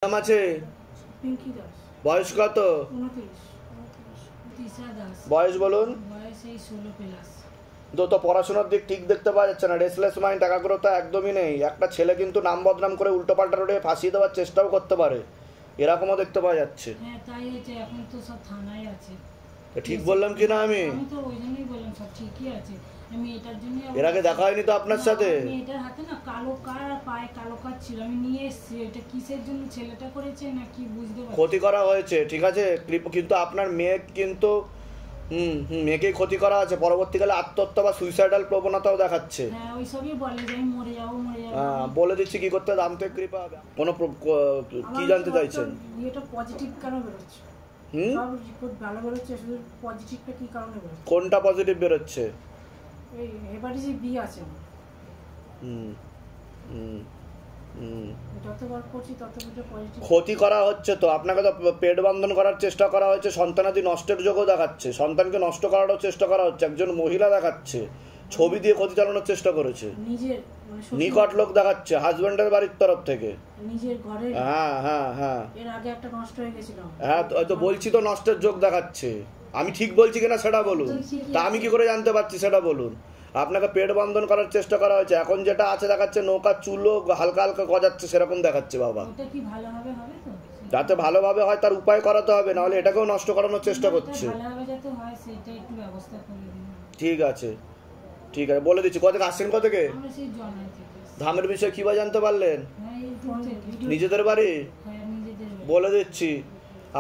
নাম আছে পিঙ্কি দাস। বয়স কত? 29। তিশা দাস। বয়স বলুন। বয়স এই 16 প্লাস। তো পড়াশোনার দিক ঠিক দেখতে পাওয়া যাচ্ছে না, রেসলেস মাইন্ড, একাগ্রতা একদমই নেই। একটা ছেলে কিন্তু নাম বদনাম করে উল্টোপাল্টা রোডে ফাঁসিয়ে দেওয়ার চেষ্টাও করতে পারে, এরকমও দেখতে পাওয়া যাচ্ছে। হ্যাঁ তাই হচ্ছে, এখন তো সব থানায় আছে। ঠিক বললাম কি না? আমি তো ওই জন্যই বললাম সব ঠিকই আছে। আমি এটার জন্য এর আগে দেখা হয়নি তো আপনার সাথে? এটার হাতে না কালো কার আর পায়ে কালো কার ছিল, আমি নিয়ে এসেছি। এটা কিসের জন্য ছেলেটা করেছে না কি বুঝতে পারছি। ক্ষতি করা হয়েছে, ঠিক আছে, কিন্তু আপনার মেয়ে কিন্তু মেয়েকেই ক্ষতি করা আছে, পরবর্তীকালে আত্মহত্যা বা সুইসাইডাল প্রবণতাও দেখাচ্ছে। হ্যাঁ ওই সবই বলে যে আমি মরে যাবো। হ্যাঁ বলে দিচ্ছি কি করতে, দামতে কৃপা হবে। কোনো কি জানতে চাইছেন? এটা পজিটিভ কেন বেরোচ্ছে? সব রিপোর্ট ভালো বেরোচ্ছে, শুধু পজিটিভটা কি কারণে বেরোচ্ছে? কোনটা পজিটিভ বেরোচ্ছে? এই হেপাটাইটিস বি আছে। যতবার করছি ততটা পজিটিভ। ক্ষতি করা হচ্ছে তো, আপনাকে তো পেট বন্ধন করার চেষ্টা করা হয়েছে, সন্তানাদি নষ্টের যোগও দেখাচ্ছে, সন্তানকে নষ্ট করারও চেষ্টা করা হচ্ছে, একজন মহিলা দেখাচ্ছে, ছবি দিয়ে ক্ষতি চালানোর চেষ্টা করেছে, নিজের নিকট লোক দেখাচ্ছে, হাজবেন্ডের বাড়ির তরফ থেকে। নিজের ঘরে হ্যাঁ হ্যাঁ হ্যাঁ এর আগে একটা নষ্ট হয়ে গেছিল। হ্যাঁ তো বলছি তো নষ্টের যোগ দেখাচ্ছে। আমি ঠিক বলছি কিনা সেটা বলুন, তা আমি কি করে জানতে পারছি সেটা বলুন। আপনাকে পেট বন্ধন করার চেষ্টা করা হয়েছে, এখন যেটা আছে দেখাচ্ছে নৌকার চুলও হালকা হালকা গজাচ্ছে, সেরকম দেখাচ্ছে বাবা। ওটা কি ভালোভাবে হবে তো? যাতে ভালোভাবে হয় তার উপায় করাতে হবে, নাহলে এটাকেও নষ্ট করানোর চেষ্টা করছে। ভালোভাবে যাতে হয় সেটা একটু ব্যবস্থা করে দিন। ঠিক আছে ঠিক আছে, বলে দিচ্ছি। কোথা থেকে আসছেন? কোথা থেকে? আমরা সেই জনাই থেকে। ধামের বিষয়ে কিবা জানতে পারলেন? হ্যাঁ ইউটিউব থেকে। নিজেদের বাড়ি? হ্যাঁ নিজেদের বাড়ি। বলে দিচ্ছি,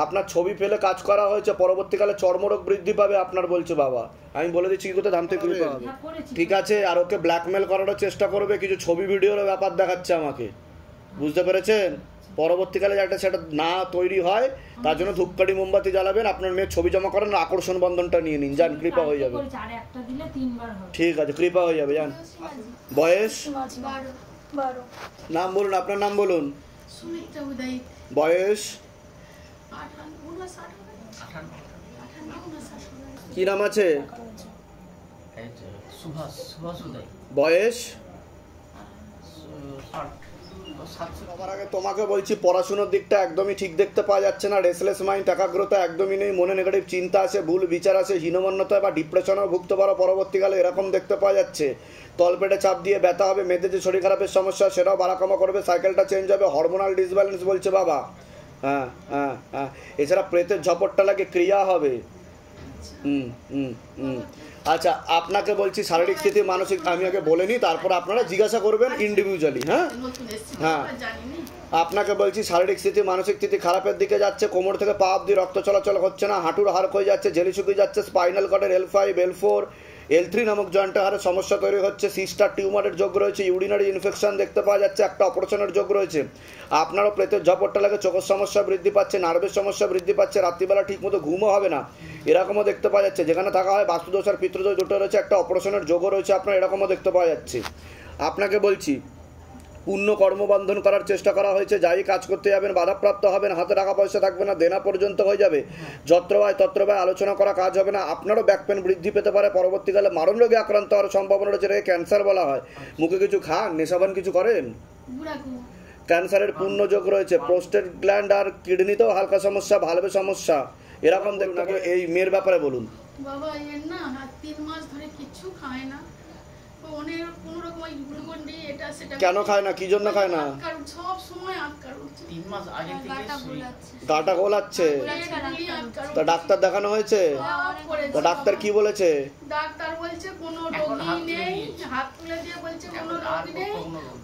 আপনার ছবি ফেলে কাজ করা হয়েছে, পরবর্তীকালে চর্মরোগ বৃদ্ধি পাবে আপনার, বলছে বাবা। আমি বলে দিচ্ছি কি করতে, ধাম থেকে কৃপা হবে। ঠিক আছে, আর ওকে ব্ল্যাকমেল করারও চেষ্টা করবে, কিছু ছবি ভিডিওর ব্যাপার দেখাচ্ছে আমাকে, বুঝতে পেরেছেন? পরবর্তীকালে যাতে সেটা না তৈরি হয় তার জন্য ধূপকাঠি মোমবাতি জ্বালাবেন, আপনার মেয়ের ছবি জমা করেন, আকর্ষণ বন্ধনটা নিয়ে নিন, যান, কৃপা হয়ে যাবে। ঠিক আছে, কৃপা হয়ে যাবে, যান। বয়স? নাম বলুন, আপনার নাম বলুন। বয়স? কি নাম আছে? বয়স? সবার আগে তোমাকে বলছি, পড়াশোনার দিকটা একদমই ঠিক দেখতে পাওয়া যাচ্ছে না, রেসলেস মাইন্ড, একাগ্রতা একদমই নেই, মনে নেগেটিভ চিন্তা আছে, ভুল বিচার আছে, হীনমন্যতা বা ডিপ্রেশনও ভুগতে পারো পরবর্তীকালে, এরকম দেখতে পাওয়া যাচ্ছে। তলপেটে চাপ দিয়ে ব্যথা হবে, মেয়েদের যে শরীর খারাপের সমস্যা সেটাও বাড়াকামা করবে, সাইকেলটা চেঞ্জ হবে, হরমোনাল ডিসব্যালেন্স বলছে বাবা। হ্যাঁ হ্যাঁ হ্যাঁ, এছাড়া প্রেতের ঝপটটা লাগে, ক্রিয়া হবে। আচ্ছা, আপনাকে বলছি শারীরিক স্থিতি, মানসিক, আমি আগে বলে নিই, তারপর আপনারা জিজ্ঞাসা করবেন ইন্ডিভিজুয়ালি। হ্যাঁ হ্যাঁ, আপনাকে বলছি শারীরিক স্থিতি, মানসিক স্থিতি খারাপের দিকে যাচ্ছে, কোমর থেকে পা অব্দি রক্ত চলাচল হচ্ছে না, হাঁটুর হাড় ক্ষয়ে যাচ্ছে, জেলি শুকিয়ে যাচ্ছে, স্পাইনাল কর্ডের L5 L4 L3 নামক জয়েন্টের হাড়ের সমস্যা তৈরি হচ্ছে, সিস্টার টিউমারের যোগ রয়েছে, ইউরিনারি ইনফেকশন দেখতে পাওয়া যাচ্ছে, একটা অপারেশনের যোগ রয়েছে। আপনারও প্রেতের ঝপটটা লাগে, চোখের সমস্যা বৃদ্ধি পাচ্ছে, নার্ভের সমস্যা বৃদ্ধি পাচ্ছে, রাত্রিবেলা ঠিক মতো ঘুমও হবে না, এরকমও দেখতে পাওয়া যাচ্ছে। যেখানে থাকা হয় বাস্তুদোষ আর পিতৃদোষ দুটো রয়েছে, একটা অপারেশনের যোগও রয়েছে আপনার, এরকমও দেখতে পাওয়া যাচ্ছে। আপনাকে বলছি পূর্ণ কর্মবন্ধন করার চেষ্টা করা হয়েছে, যাই কাজ করতে যাবেন বাধাপ্রাপ্ত হবেন, হাতে টাকা পয়সা থাকবে না, দেনা পর্যন্ত হয়ে যাবে, যত্রবায় তত্রবায় আলোচনা করা কাজ হবে না, আপনারও ব্যাক পেন বৃদ্ধি পেতে পারে, পরবর্তীকালে মারণ রোগে আক্রান্ত হওয়ার সম্ভাবনা রয়েছে, এটাকে ক্যান্সার বলা হয়। মুখে কিছু খান, নেশাবান কিছু করেন, ক্যান্সারের পূর্ণ যোগ রয়েছে, প্রোস্টেট গ্ল্যান্ড আর কিডনিতেও হালকা সমস্যা, ভালভে সমস্যা, এরকম দেখতে হবে। এই মেয়ের ব্যাপারে বলুন। বাবা এর না 3 মাস ধরে কিছু খায় না, কেন খায় না? কি জন্য খায় না? সব সময় আটকার হচ্ছে, 3 মাস আগে থেকে গাটা গোলাচ্ছে। তা ডাক্তার দেখানো হয়েছে? তা ডাক্তার কি বলেছে? ডাক্তার বলছে কোনো রোগী নেই, হাত তুলে দিয়ে বলছে কোনো রোগী নেই,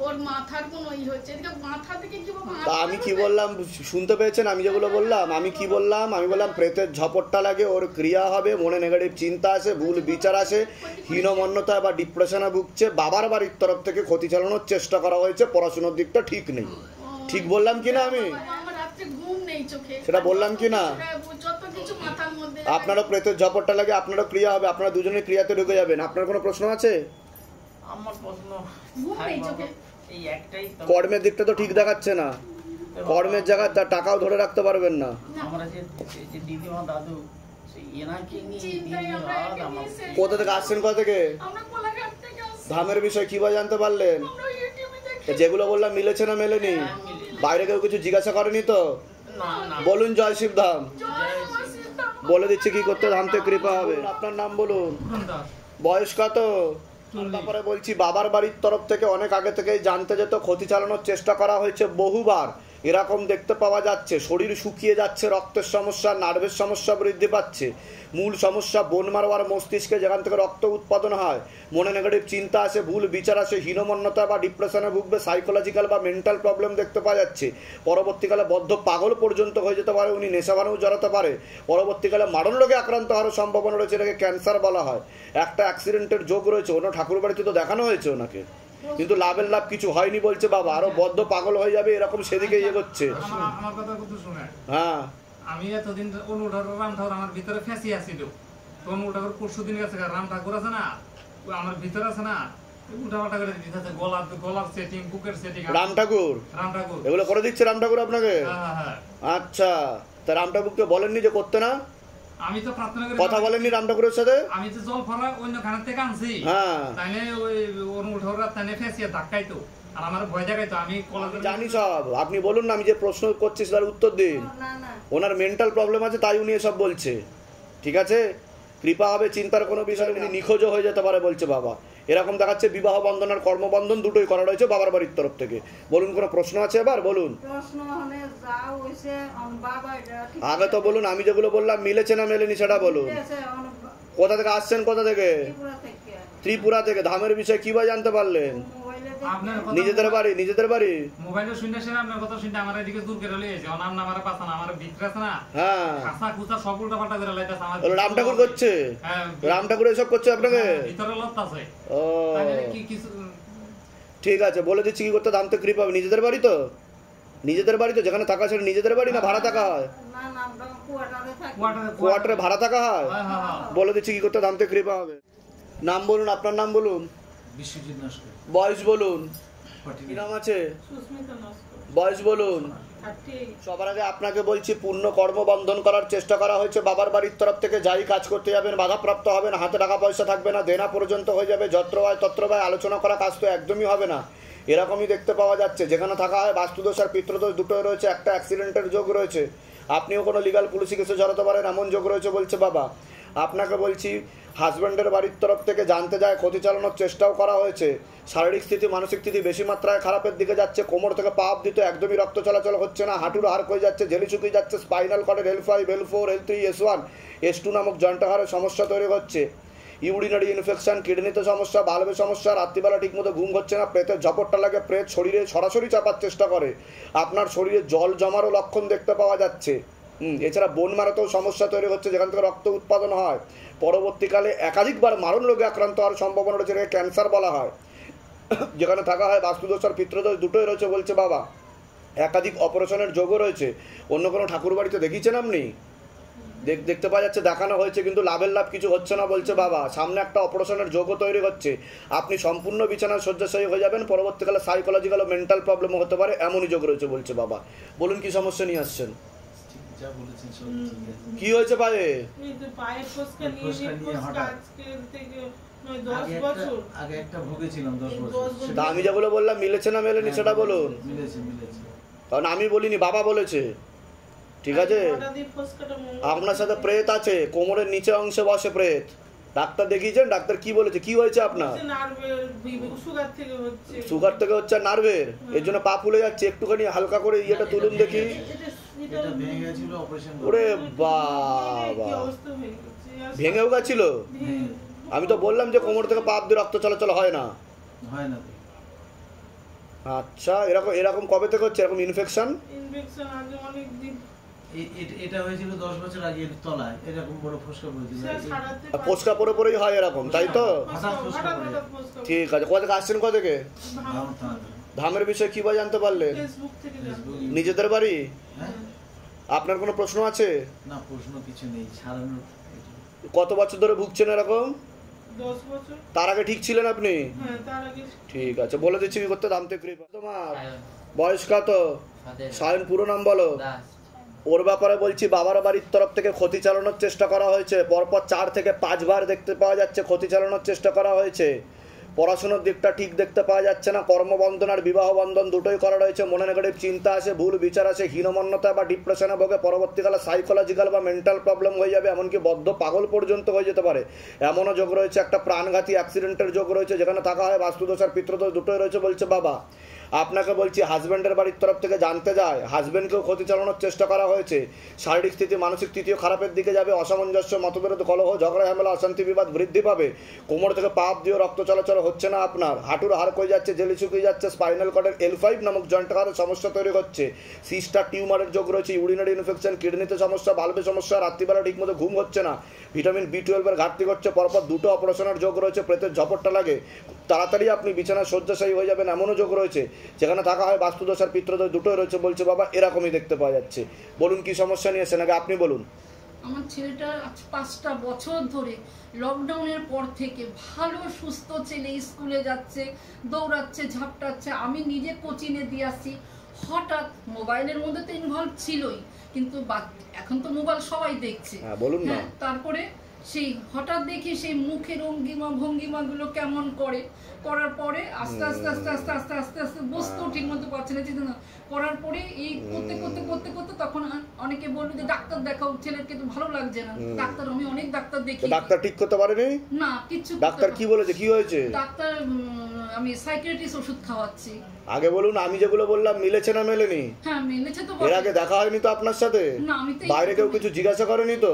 ওর মাথার কোনো হচ্ছে, এদিকে মাথা থেকে কি বাবা। তা আমি কি বললাম শুনতে পেয়েছেন? আমি যেগুলো বললাম, আমি কি বললাম? আমি বললাম প্রেতের ঝপটটা লাগে, ওর ক্রিয়া হবে, মনে নেগেটিভ চিন্তা আসে, ভুল বিচার আসে, হীনমন্যতা বা ডিপ্রেশনে ভুগছে, বাবার বাড়ির তরফ থেকে ক্ষতি চালানোর চেষ্টা করা হয়েছে, পড়াশোনার দিকটা ঠিক নেই। ঠিক বললাম কি না? আমি সেটা বললাম কি না? আপনারও প্রেতের ঝপটটা লাগে, আপনারও ক্রিয়া হবে, আপনারা দুজনে ক্রিয়াতে ঢুকে যাবেন। আপনার কোনো প্রশ্ন আছে? আমার প্রশ্ন এই একটাই, কর্মের দিকটা তো ঠিক দেখাচ্ছে না, কর্মের জায়গায় তার টাকাও ধরে রাখতে পারবেন না। আমরা যে দিদিমা দাদু এনাকে নিয়ে কোথা থেকে আসছেন? কোথা থেকে? ধামের বিষয় কিভাবে জানতে পারলেন? যেগুলো বললাম মিলেছে না মেলেনি? বাইরে কেউ কিছু জিজ্ঞাসা করেনি তো? না না বলুন জয় শিবধাম। জয় মা সীতা। বলে দিচ্ছি কি করতে ধাম থেকে কৃপা হবে। আপনার নাম বলুন, বয়স কত? তারপরে বলছি বাবার বাড়ির তরফ থেকে অনেক আগে থেকেই জানতে যেত, ক্ষতি চালানোর চেষ্টা করা হয়েছে বহুবার। এরকম দেখতে পাওয়া যাচ্ছে, শরীর শুকিয়ে যাচ্ছে, রক্তের সমস্যা, নার্ভের সমস্যা বৃদ্ধি পাচ্ছে। মূল সমস্যা বোন মারো আর মস্তিষ্কে, যেখান থেকে রক্ত উৎপাদন হয়। মনে নেগেটিভ চিন্তা আসে, ভুল বিচার আসে, হীনমন্যতা বা ডিপ্রেশনে ভুগবে, সাইকোলজিক্যাল বা মেন্টাল প্রবলেম দেখতে পাওয়া যাচ্ছে। পরবর্তীকালে বদ্ধ পাগল পর্যন্ত হয়ে যেতে পারে, উনি নেশাবানেও জড়াতে পারে। পরবর্তীকালে মারণ রোগে আক্রান্ত হওয়ার সম্ভাবনা রয়েছে, এটাকে ক্যান্সার বলা হয়। একটা অ্যাক্সিডেন্টের যোগ রয়েছে, অন্য ঠাকুর বাড়িতে তো দেখানো হয়েছে ওনাকে, কিন্তু লাভের লাভ কিছু হয়নি বলছে বাবা, আরো বদ্ধ পাগল হয়ে যাবে, এরকম সেদিকে এগোচ্ছে। আমার কথা কিন্তু শুনে, হ্যাঁ আমি এতদিন অনু ঠাকুর রাম ঠাকুর আমার ভিতরে ফেঁসি আসিল, তো অনু ঠাকুর পরশু দিন গেছে, রাম ঠাকুর আছে না ও আমার ভিতরে আছে না, উল্টা পাল্টা করে দিতেছে, গলার সেটিং, বুকের সেটিং। রাম ঠাকুর এগুলো করে দিচ্ছে রাম ঠাকুর আপনাকে? হ্যাঁ। আচ্ছা, তা রাম ঠাকুরকে বলেননি যে করতে না? আমি তো প্রার্থনা করি, কথা বলেননি রাম ঠাকুরের সাথে? আমি তো জল ফরা অন্য খানের থেকে আনছি, হ্যাঁ তাইলে ওই অনু ঠাকুর তাইলে ফেঁসিয়ে ধাক্কাইতো আর আমার ভয় দেখাইতো। আমি কলেজে জানি সব, আপনি বলুন না, আমি যে প্রশ্ন করছি তার উত্তর দিন। ওনার মেন্টাল প্রবলেম আছে তাই উনি এসব বলছে, ঠিক আছে? কৃপা হবে চিন্তার কোনো বিষয়, উনি নিখোঁজ হয়ে যেতে পারে বলছে বাবা। এরকম দেখাচ্ছে বিবাহ বন্ধন আর কর্মবন্ধন দুটোই করা রয়েছে বাবার বাড়ির তরফ থেকে। বলুন, কোনো প্রশ্ন আছে এবার বলুন? আগে তো বলুন, আমি যেগুলো বললাম মিলেছে না মেলেনি সেটা বলুন। কোথা থেকে আসছেন? কোথা থেকে? ত্রিপুরা থেকে। ধামের বিষয়ে কি বা জানতে পারলেন? আপনার কথা নিজেদের বাড়ি? নিজেদের বাড়ি? মোবাইলে শুনে আপনার কথা শুনতে আমার এদিকে দূর করে লইছে, ওনার নাম আমার পাশা না, আমার ভিতরে আছে না, হ্যাঁ খাসা খুসা সব উল্টা পাল্টা করে লাইতাছে আমার। বলো, রাম ঠাকুর করছে? হ্যাঁ, রাম ঠাকুর এসব করছে আপনাকে? ভিতরে লত আছে। ও তাহলে কি কিছু ঠিক আছে, বলে দিচ্ছি কি করতে ধাম থেকে কৃপা হবে। নিজেদের বাড়ি তো? নিজেদের বাড়ি তো? যেখানে থাকা সেটা নিজেদের বাড়ি না ভাড়া থাকা হয়? কোয়ার্টারে ভাড়া থাকা হয়? হ্যাঁ, হ্যাঁ, হ্যাঁ। বলে দিচ্ছি কি করতে ধাম থেকে কৃপা হবে। নাম বলুন, আপনার নাম বলুন, বিশ্বজিৎ নস্কর, বয়স বলুন, কি নাম আছে, সুস্মিতা নস্কর, বয়স বলুন। 38। সবার আগে আপনাকে বলছি, পূর্ণ কর্মবন্ধন করার চেষ্টা করা হয়েছে বাবার বাড়ির তরফ থেকে। যাই কাজ করতে যাবেন বাধাপ্রাপ্ত হবেন, হাতে টাকা পয়সা থাকবে না, দেনা পর্যন্ত হয়ে যাবে, যত্র হয় তত্র ব্যয়, আলোচনা করা কাজ তো একদমই হবে না। এরকমই দেখতে পাওয়া যাচ্ছে। যেখানে থাকা হয় বাস্তুদোষ আর পিতৃদোষ দুটোই রয়েছে, একটা অ্যাক্সিডেন্টের যোগ রয়েছে, আপনিও কোনো লিগাল পুলিশি কেসে জড়াতে পারেন এমন যোগ রয়েছে বলছে বাবা। আপনাকে বলছি, হাজব্যান্ডের বাড়ির তরফ থেকে জানতে যায়, ক্ষতি চালানোর চেষ্টাও করা হয়েছে। শারীরিক স্থিতি মানসিক স্থিতি বেশি মাত্রায় খারাপের দিকে যাচ্ছে, কোমর থেকে পা অবধি তো একদমই রক্ত চলাচল হচ্ছে না, হাঁটুর হাড় ক্ষয়ে যাচ্ছে, ঝেলি শুকিয়ে যাচ্ছে, spinal কর্ডের L5, L4, L3, S1, S2 নামক জয়েন্ট হাড়ের সমস্যা তৈরি হচ্ছে, ইউরিনারি ইনফেকশন, কিডনিতে সমস্যা, বাল্বের সমস্যা, রাত্রিবেলা ঠিকমতো ঘুম হচ্ছে না, প্রেতের ঝপটটা লাগে, প্রেত শরীরে সরাসরি চাপার চেষ্টা করে, আপনার শরীরে জল জমারও লক্ষণ দেখতে পাওয়া যাচ্ছে। এছাড়া বোন মারাতেও সমস্যা তৈরি হচ্ছে, যেখান থেকে রক্ত উৎপাদন হয়। পরবর্তীকালে একাধিকবার মারণ রোগে আক্রান্ত হওয়ার সম্ভাবনা রয়েছে, এটাকে ক্যান্সার বলা হয়। যেখানে থাকা হয় বাস্তুদোষ আর পিতৃদোষ দুটোই রয়েছে বলছে বাবা। একাধিক অপারেশনের যোগও রয়েছে। অন্য কোনো ঠাকুর বাড়িতে দেখিয়েছেন আপনি? দেখতে পাওয়া যাচ্ছে, দেখানো হয়েছে, কিন্তু লাভের লাভ কিছু হচ্ছে না বলছে বাবা। সামনে একটা অপারেশনের যোগও তৈরি হচ্ছে, আপনি সম্পূর্ণ বিছানায় শয্যাশায়ী হয়ে যাবেন, পরবর্তীকালে সাইকোলজিক্যাল ও মেন্টাল প্রবলেমও হতে পারে, এমনই যোগ রয়েছে বলছে বাবা। বলুন কি সমস্যা নিয়ে আসছেন? যা বলেছেন সব ঠিক আছে। কি হয়েছে পায়ে? এই তো পায়ের ফসকা নিয়ে ফসকা নিয়ে ফসকা হঠাৎ। আজকে থেকে 10 বছর আগে একটা ভুগেছিলাম 10 এই বছর 10 বছর। তা আমি যেগুলো বললাম মিলেছে না মেলেনি সেটা বলুন। মিলেছে মিলেছে। কারণ আমি বলিনি, বাবা বলেছে, ঠিক আছে? হঠাৎ এই ফসকাটা আপনার সাথে প্রেত আছে, কোমরের নিচে অংশে বসে প্রেত। ডাক্তার দেখিয়েছেন? ডাক্তার কি বলেছে, কি হয়েছে আপনার? নার্ভের সুগার থেকে হচ্ছে। সুগার থেকে হচ্ছে নার্ভের, এর জন্য পা ফুলে যাচ্ছে। একটুখানি হালকা করে ইয়েটা তুলুন দেখি। এটা ভেঙে গেছিল, অপারেশন ওরে কি বাবা, অবস্থা হয়ে গেছে আর ভেঙেও গেছিল? আমি তো বললাম যে কোমর থেকে পা অব্দি রক্ত চলাচল হয় না। হয় না তো। আচ্ছা, এরকম এরকম কবে থেকে হচ্ছে এরকম ইনফেকশন? ইনফেকশন আগে অনেক দিন এটা হয়েছিল 10 বছর আগে, এর তলায় এরকম বড় ফসকা পড়েছিল। সারাতে ফোসকা পরে পরেই হয় এরকম, তাই তো? হঠাৎ ফসকা পড়ে যায়। ঠিক আছে, কোথা থেকে আসছেন? কোথা থেকে? ভাঙন থানা। ধামের বিষয়ে কি বা জানতে পারলেন? ফেসবুক থেকে জানতে। নিজেদের বাড়ি? হ্যাঁ? আপনার কোনো প্রশ্ন আছে? না, প্রশ্ন কিছু নেই, সারানোর। কত বছর ধরে ভুগছেন এরকম? 10 বছর। তার আগে ঠিক ছিলেন আপনি? হ্যাঁ, তার আগে ঠিক আছে, বলে দিচ্ছি কি করতে ধাম থেকে কৃপা। তোমার বয়স কত? সায়ন, পুরো নাম বলো। ওর ব্যাপারে বলছি, বাবার বাড়ির তরফ থেকে ক্ষতি চালানোর চেষ্টা করা হয়েছে, পরপর 4 থেকে 5 বার দেখতে পাওয়া যাচ্ছে ক্ষতি চালানোর চেষ্টা করা হয়েছে। পড়াশোনার দিকটা ঠিক দেখতে পাওয়া যাচ্ছে না, কর্মবন্ধন আর বিবাহ বন্ধন দুটোই করা রয়েছে, মনে নেগেটিভ চিন্তা আসে, ভুল বিচার আসে, হীনমন্যতা বা ডিপ্রেশনে ভোগে, পরবর্তীকালে সাইকোলজিক্যাল বা মেন্টাল প্রবলেম হয়ে যাবে, এমনকি বদ্ধ পাগল পর্যন্ত হয়ে যেতে পারে, এমনও যোগ রয়েছে। একটা প্রাণঘাতী অ্যাক্সিডেন্টের যোগ রয়েছে, যেখানে থাকা হয় বাস্তুদোষ আর পিতৃদোষ দুটোই রয়েছে বলছে বাবা। আপনাকে বলছি হাজব্যান্ডের বাড়ির তরফ থেকে জানতে যায় হাজব্যান্ডকেও ক্ষতি চালানোর চেষ্টা করা হয়েছে, শারীরিক স্থিতি মানসিক স্থিতিও খারাপের দিকে যাবে, অসামঞ্জস্য মতবিরোধ কলহ ঝগড়া ঝামেলা অশান্তি বিবাদ বৃদ্ধি পাবে, কোমর থেকে পাপ দিয়ে রক্ত চলাচল হচ্ছে না আপনার, হাঁটুর হাড় কয়ে যাচ্ছে, জেলি শুকিয়ে যাচ্ছে, স্পাইনাল কর্ডের L5 নামক জয়েন্টের সমস্যা তৈরি হচ্ছে, সিস্টার টিউমারের যোগ রয়েছে, ইউরিনারি ইনফেকশন, কিডনিতে সমস্যা, বাল্বে সমস্যা, রাত্রিবেলা ঠিকমতো ঘুম হচ্ছে না, ভিটামিন B12 এর ঘাটতি ঘটছে, পরপর দুটো অপারেশনের যোগ রয়েছে, প্রেতের ঝপটটা লাগে, তাড়াতাড়ি আপনি বিছানায় শয্যাশায়ী হয়ে যাবেন এমনও যোগ রয়েছে, যেখানে থাকা হয় বাস্তুদোষ আর পিতৃদোষ দুটোই রয়েছে বলছে বাবা। এরকমই দেখতে পাওয়া যাচ্ছে। বলুন কি সমস্যা নিয়ে এসেছেন, আগে আপনি বলুন। আমার ছেলেটা 5টা বছর ধরে লকডাউনের পর থেকে ভালো সুস্থ ছেলে, স্কুলে যাচ্ছে, দৌড়াচ্ছে, ঝাপটাচ্ছে, আমি নিজে কোচিংয়ে দিয়ে আসছি। হঠাৎ মোবাইলের মধ্যে তো ইনভলভ ছিলই, কিন্তু এখন তো মোবাইল সবাই দেখছে। হ্যাঁ বলুন না। তারপরে সেই হঠাৎ দেখি সেই মুখের ভঙ্গিমাগুলো কেমন করার পরে আস্তে আস্তে আস্তে আস্তে আস্তে আস্তে আস্তে বসতেও ঠিক মতো পারছে না, চিন্তা না করার পরে এই করতে করতে করতে করতে তখন অনেকে বললো যে ডাক্তার দেখাও, ছেলেকে তো ভালো লাগছে না। ডাক্তার আমি অনেক ডাক্তার দেখি, ডাক্তার ঠিক করতে পারেনি না কিচ্ছু। ডাক্তার কি বলেছে, কি হয়েছে? ডাক্তার আমি সাইকিয়াট্রিস্ট ওষুধ খাওয়াচ্ছি। আগে বলুন, আমি যেগুলো বললাম মিলেছে না মেলেনি? হ্যাঁ মিলেছে তো। এর আগে দেখা হয়নি তো আপনার সাথে? না আমি তো বাইরে কেউ কিছু জিজ্ঞাসা করেনি তো?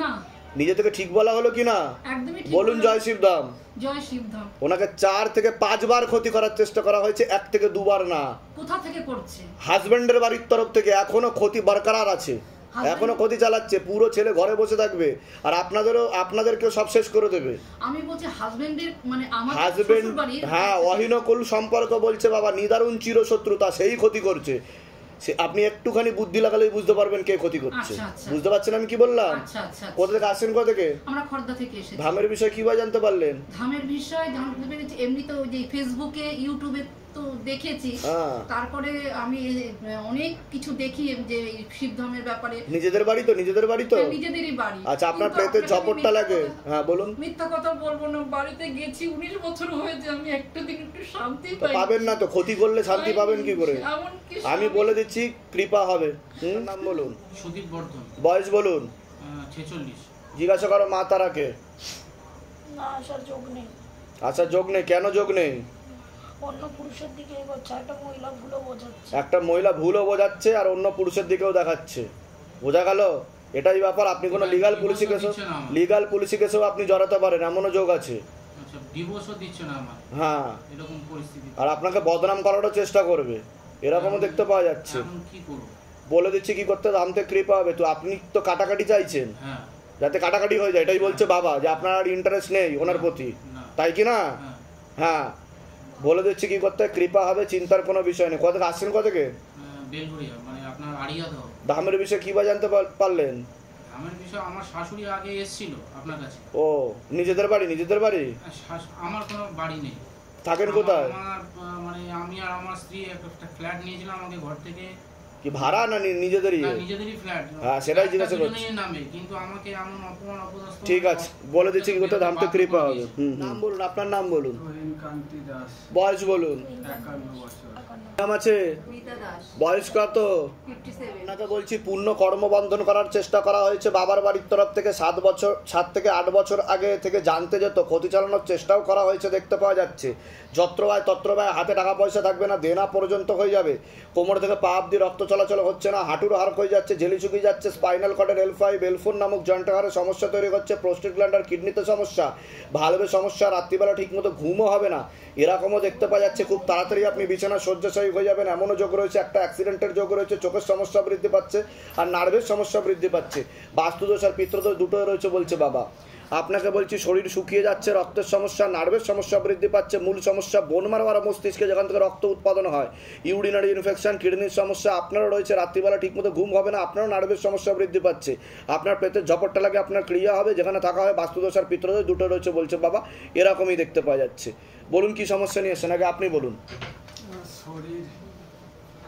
না। নিজে থেকে ঠিক বলা হলো কি না? একদমই ঠিক বলুন জয় শিবধাম। জয় শিবধাম। ওনাকে 4 থেকে 5 বার ক্ষতি করার চেষ্টা করা হয়েছে, 1 থেকে 2 বার না। কোথা থেকে করছে? হাজবেন্ডের বাড়ির তরফ থেকে এখনো ক্ষতি বরকরার আছে, এখনো ক্ষতি চালাচ্ছে, পুরো ছেলে ঘরে বসে থাকবে আর আপনাদেরকেও সব শেষ করে দেবে। আমি বলছি হাজবেন্ডের মানে আমার হাজবেন্ড, হ্যাঁ অহিনকুল সম্পর্ক বলছে বাবা, নিদারুণ চিরশত্রুতা, সেই ক্ষতি করছে। সে আপনি একটুখানি বুদ্ধি লাগালেই বুঝতে পারবেন কে ক্ষতি করছে। বুঝতে পারছেন আমি কি বললাম? কোথা থেকে আসছেন, কোথা থেকে? আমরা খর্দা থেকে এসেছি। ধামের বিষয় কিভাবে জানতে পারলেন? ধামের বিষয় জানতে পেরেছি এমনি তো যে ফেসবুকে ইউটিউবে তো দেখেছি, তারপরে আমি অনেক কিছু দেখি যে শিবধামের ব্যাপারে। নিজেদের বাড়ি তো? নিজেদের বাড়ি তো? নিজেদেরই বাড়ি। আচ্ছা, আপনার প্রেতের ঝপটটা লাগে? হ্যাঁ বলুন। মিথ্যা কথা বলবো না, বাড়িতে গেছি 19 বছর হয়েছে, আমি একটা দিন একটু শান্তি পাই। পাবেন না তো, ক্ষতি করলে শান্তি পাবেন কি করে? আমি বলে দিচ্ছি, কৃপা হবে। নাম বলুন। সুদীপ বর্ধন। বয়স বলুন। 46। জিজ্ঞাসা করো মা তারাকে। না আসার যোগ নেই। আচ্ছা যোগ নেই, কেন যোগ নেই? অন্য পুরুষের দিকে এগোচ্ছে, একটা মহিলা ভুলও বোঝাচ্ছে। একটা মহিলা ভুলও বোঝাচ্ছে আর অন্য পুরুষের দিকেও দেখাচ্ছে, বোঝা গেল? এটাই ব্যাপার। আপনি কোনো লিগাল পুলিশি কেসেও আপনি জড়াতে পারেন, এমনও যোগ আছে। আচ্ছা, ডিভোর্সও দিচ্ছে না আমার। হ্যাঁ, এরকম পরিস্থিতি। আর আপনাকে বদনাম করারও চেষ্টা করবে, এরকমও দেখতে পাওয়া যাচ্ছে। এখন কি করব? বলে দিচ্ছি কি করতে, ধাম থেকে কৃপা হবে। তো আপনি তো কাটাকাটি চাইছেন, হ্যাঁ, যাতে কাটাকাটি হয়ে যায়, এটাই বলছে বাবা, যে আপনার আর ইন্টারেস্ট নেই ওনার প্রতি, তাই কি না? হ্যাঁ, বলে দিচ্ছি কি করতে, কৃপা হবে, চিন্তার কোনো বিষয় নেই। কোথা থেকে আসছেন, কোথা থেকে? বেলঘরিয়া, মানে আপনার আড়িয়াদহ। ধামের বিষয়ে কি বা জানতে পারলেন? ধামের বিষয়ে আমার শাশুড়ি আগে এসেছিল আপনার কাছে। ও, নিজেদের বাড়ি? নিজেদের বাড়ি? আমার কোনো বাড়ি নেই। থাকেন কোথায়? আমার মানে আমি আর আমার স্ত্রী একটা ফ্ল্যাট নিয়েছিলাম আমাকে ঘর থেকে। কি ভাড়া না নিজেদেরই? নিজেদেরই ফ্ল্যাট। হ্যাঁ, সেটাই জিজ্ঞাসা করছি। নামে, কিন্তু আমাকে এমন অপমান অপদস্থ। ঠিক আছে, বলে দিচ্ছি কি করতে, ধাম থেকে কৃপা হবে। নাম বলুন, আপনার নাম বলুন। কান্তি দাস। বয়স বলুন। 51 বছর। নাম আছে? মিতা দাস। বয়স কত? 57। আপনাকে বলছি পূর্ণ কর্মবন্ধন করার চেষ্টা করা হয়েছে বাবার বাড়ির তরফ থেকে। 7 থেকে 8 বছর আগে থেকে জানতে যেত, ক্ষতি চালানোর চেষ্টাও করা হয়েছে, দেখতে পাওয়া যাচ্ছে। যত্রবায় তত্রবায় হাতে টাকা পয়সা থাকবে না, দেনা পর্যন্ত হয়ে যাবে, কোমর থেকে পা অব্দি রক্ত চলাচল হচ্ছে না, হাঁটুর হাড় হয়ে যাচ্ছে, জেলি শুকিয়ে যাচ্ছে, স্পাইনাল কর্ডের L5 L4 নামক জয়েন্টের হাড়ে সমস্যা তৈরি হচ্ছে, প্রোস্টেট গ্ল্যান্ড আর কিডনিতে সমস্যা, ভালভে সমস্যা, রাত্রিবেলা ঠিকমতো ঘুমও হবে না, এরকমও দেখতে পাওয়া যাচ্ছে। খুব তাড়াতাড়ি আপনি বিছানা শয্যাশায়ী হয়ে যাবেন, এমনও যোগ রয়েছে। একটা অ্যাক্সিডেন্টের যোগ রয়েছে, চোখের সমস্যা বৃদ্ধি পাচ্ছে আর নার্ভের সমস্যা বৃদ্ধি পাচ্ছে, বাস্তুদোষ আর পিতৃদোষ দুটোই রয়েছে বলছে বাবা। আপনাকে বলছি শরীর শুকিয়ে যাচ্ছে, রক্তের সমস্যা, নার্ভের সমস্যা বৃদ্ধি পাচ্ছে, মূল সমস্যা বোন মারো আর মস্তিষ্কে, যেখান থেকে রক্ত উৎপাদন হয়, ইউরিনারি ইনফেকশন, কিডনির সমস্যা আপনারও রয়েছে, রাত্রিবেলা ঠিকমতো ঘুম হবে না, আপনারও নার্ভের সমস্যা বৃদ্ধি পাচ্ছে, আপনার পেটের ঝপটটা লাগে, আপনার ক্রিয়া হবে, যেখানে থাকা হয় বাস্তুদোষ আর পিতৃদোষ দুটো রয়েছে বলছে বাবা। এরকমই দেখতে পাওয়া যাচ্ছে। বলুন কি সমস্যা নিয়ে এসেছেন, আগে আপনি বলুন। শরীর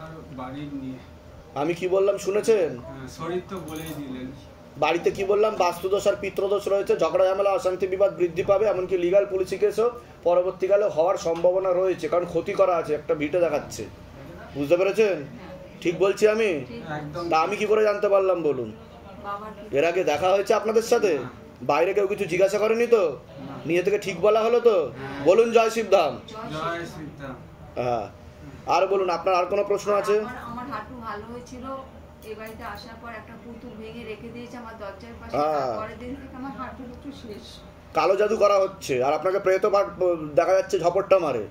আর বাড়ির নিয়ে। আমি কি বললাম শুনেছেন? শরীর তো বলেই দিলেন। বাড়িতে কি বললাম, বাস্তুদোষ আর পিতৃদোষ রয়েছে, ঝগড়া ঝামেলা অশান্তি বিবাদ বৃদ্ধি পাবে, এমনকি লিগাল পুলিশি কেসও পরবর্তীকালে হওয়ার সম্ভাবনা রয়েছে, কারণ ক্ষতি করা আছে, একটা ভিটে দেখাচ্ছে। বুঝতে পেরেছেন? ঠিক বলছি আমি? তা আমি কি করে জানতে পারলাম বলুন? এর আগে দেখা হয়েছে আপনাদের সাথে? বাইরে কেউ কিছু জিজ্ঞাসা করেনি তো? নিজে থেকে ঠিক বলা হলো তো? বলুন জয় শিবধাম। জয় শ্রীরাম। হ্যাঁ, আর বলুন, আপনার আর কোনো প্রশ্ন আছে? আমার হাঁটু ভালো হয়েছিল, এই বাড়িতে আসার পর একটা পুতুল ভেঙে রেখে দিয়েছে আমার দরজার পাশে, পরের দিন থেকে আমার হাঁটুর একটু শেষ। কালো জাদু করা হচ্ছে, আর আপনাকে প্রেত দেখা যাচ্ছে ঝপটটা মারে।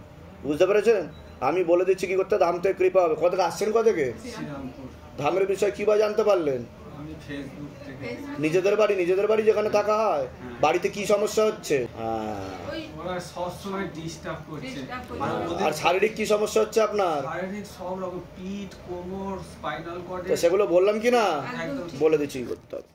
বুঝতে পেরেছেন? আমি বলে দিচ্ছি কি করতে, ধাম থেকে কৃপা হবে। কোথা থেকে আসছেন? কোথা থেকে? শ্রীরামপুর। ধামের বিষয়ে কি বা জানতে পারলেন? আমি ফেসবুক থেকে। নিজেদের বাড়ি যেখানে থাকা হয়, বাড়িতে কি সমস্যা হচ্ছে? ওরা সবসময় ডিস্টার্ব করছে। আর শারীরিক কি সমস্যা হচ্ছে আপনার? শারীরিক সব রকম, পিঠ, কোমর, স্পাইনাল কর্ডে। সেগুলো বললাম কি না? একদম বলে দিচ্ছি কি করতে হবে।